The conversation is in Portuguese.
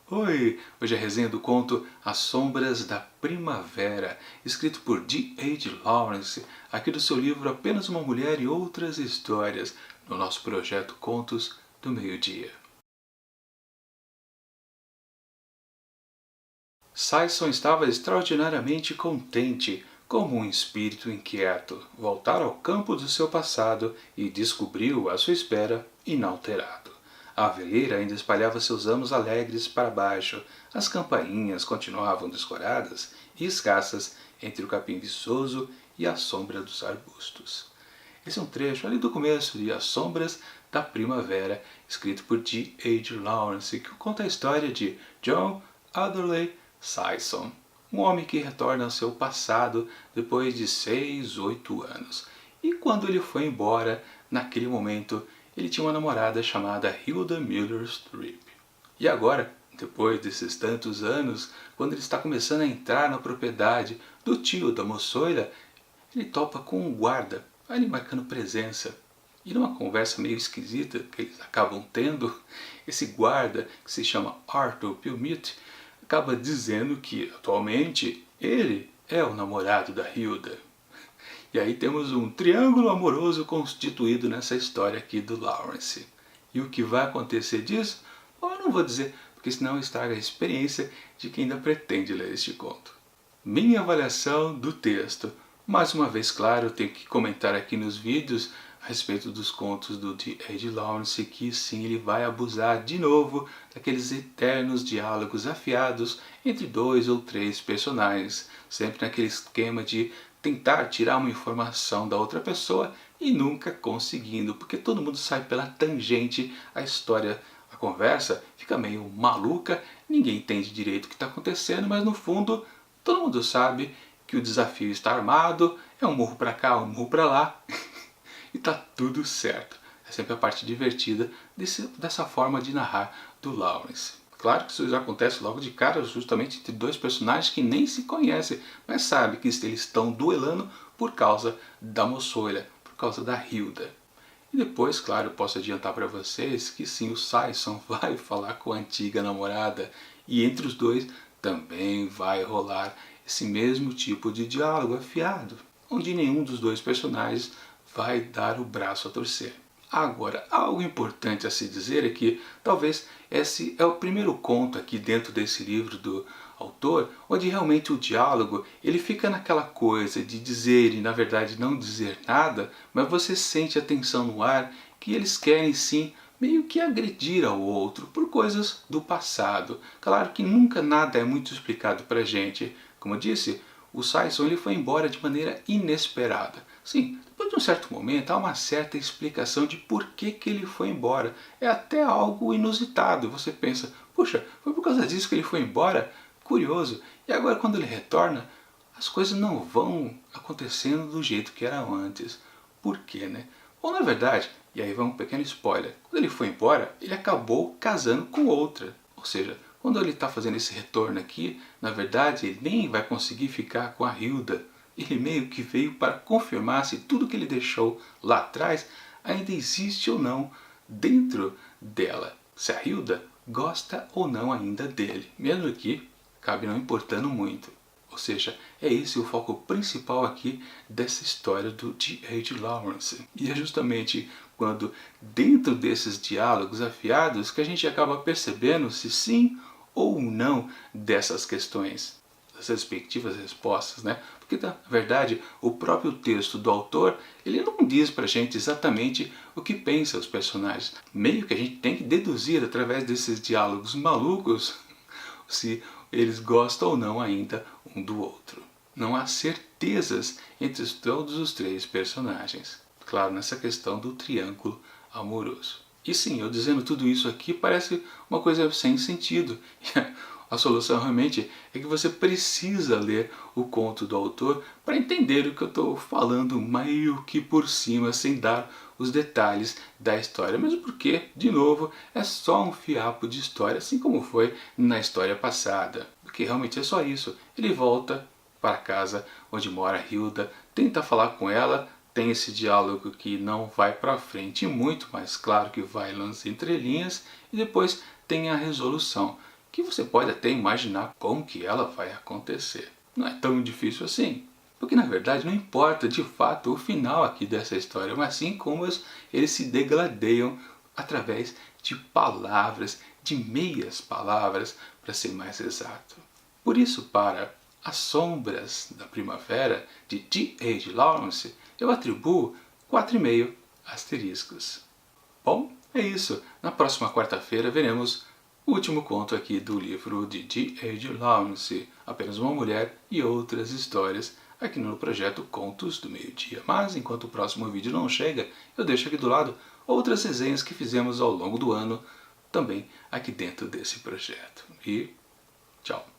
Oi! Hoje é a resenha do conto As Sombras da Primavera, escrito por D.H. Lawrence, aqui do seu livro Apenas uma Mulher e Outras Histórias, no nosso projeto Contos do Meio-Dia. Sayson estava extraordinariamente contente, como um espírito inquieto, voltar ao campo do seu passado e descobriu à sua espera inalterado. A aveleira ainda espalhava seus ramos alegres para baixo, as campainhas continuavam descoradas e escassas entre o capim viçoso e a sombra dos arbustos. Esse é um trecho ali do começo de As Sombras da Primavera, escrito por D.H. Lawrence, que conta a história de John Adderley Sayson, um homem que retorna ao seu passado depois de 6, 8 anos. E quando ele foi embora, naquele momento, ele tinha uma namorada chamada Hilda Miller Streep. E agora, depois desses tantos anos, quando ele está começando a entrar na propriedade do tio da moçoila, ele topa com um guarda, ali marcando presença. E numa conversa meio esquisita que eles acabam tendo, esse guarda, que se chama Arthur Pilmit, acaba dizendo que, atualmente, ele é o namorado da Hilda. E aí temos um triângulo amoroso constituído nessa história aqui do Lawrence. E o que vai acontecer disso? Bom, eu não vou dizer, porque senão estraga a experiência de quem ainda pretende ler este conto. Minha avaliação do texto. Mais uma vez, claro, eu tenho que comentar aqui nos vídeos a respeito dos contos do D.H. Lawrence, que sim, ele vai abusar de novo daqueles eternos diálogos afiados entre 2 ou 3 personagens, sempre naquele esquema de tentar tirar uma informação da outra pessoa e nunca conseguindo, porque todo mundo sai pela tangente, a história, a conversa fica meio maluca, ninguém entende direito o que está acontecendo, mas no fundo todo mundo sabe que o desafio está armado, é um murro para cá, um murro para lá, e tá tudo certo. É sempre a parte divertida dessa forma de narrar do Lawrence. Claro que isso já acontece logo de cara, justamente entre 2 personagens que nem se conhecem, mas sabem que eles estão duelando por causa da moçoila, por causa da Hilda. E depois, claro, eu posso adiantar para vocês que sim, o Sayson vai falar com a antiga namorada, e entre os dois também vai rolar esse mesmo tipo de diálogo afiado, onde nenhum dos 2 personagens vai dar o braço a torcer. Agora, algo importante a se dizer é que talvez esse é o primeiro conto aqui dentro desse livro do autor, onde realmente o diálogo ele fica naquela coisa de dizer e na verdade não dizer nada, mas você sente a tensão no ar que eles querem sim meio que agredir ao outro por coisas do passado. Claro que nunca nada é muito explicado pra gente. Como eu disse, o Sayson ele foi embora de maneira inesperada. Sim, depois de um certo momento há uma certa explicação de por que ele foi embora. É até algo inusitado. Você pensa, puxa, foi por causa disso que ele foi embora? Curioso. E agora quando ele retorna, as coisas não vão acontecendo do jeito que era antes. Por quê, né? Bom, na verdade, e aí vai um pequeno spoiler, quando ele foi embora, ele acabou casando com outra. Ou seja, quando ele está fazendo esse retorno aqui, na verdade ele nem vai conseguir ficar com a Hilda. Ele meio que veio para confirmar se tudo que ele deixou lá atrás ainda existe ou não dentro dela. Se a Hilda gosta ou não ainda dele. Mesmo que acabe não importando muito. Ou seja, é esse o foco principal aqui dessa história do D.H. Lawrence. E é justamente quando dentro desses diálogos afiados que a gente acaba percebendo se sim ou não dessas questões, das respectivas respostas, né? Porque na verdade o próprio texto do autor ele não diz pra gente exatamente o que pensa os personagens. Meio que a gente tem que deduzir através desses diálogos malucos se eles gostam ou não ainda um do outro. Não há certezas entre todos os 3 personagens. Claro, nessa questão do triângulo amoroso. E sim, eu dizendo tudo isso aqui parece uma coisa sem sentido. A solução realmente é que você precisa ler o conto do autor para entender o que eu estou falando meio que por cima, sem dar os detalhes da história. Mesmo porque, de novo, é só um fiapo de história, assim como foi na história passada. Porque realmente é só isso. Ele volta para casa onde mora Hilda, tenta falar com ela, tem esse diálogo que não vai para frente muito, mas claro que vai nas entrelinhas, e depois tem a resolução, que você pode até imaginar como que ela vai acontecer. Não é tão difícil assim, porque na verdade não importa de fato o final aqui dessa história, mas sim como eles se degladeiam através de palavras, de meias palavras, para ser mais exato. Por isso, para As Sombras da Primavera, de G.H. Lawrence, eu atribuo 4,5 asteriscos. Bom, é isso. Na próxima quarta-feira veremos o último conto aqui do livro de G.H. Lawrence, Apenas uma Mulher e Outras Histórias, aqui no projeto Contos do Meio-Dia. Mas enquanto o próximo vídeo não chega, eu deixo aqui do lado outras resenhas que fizemos ao longo do ano, também aqui dentro desse projeto. E tchau!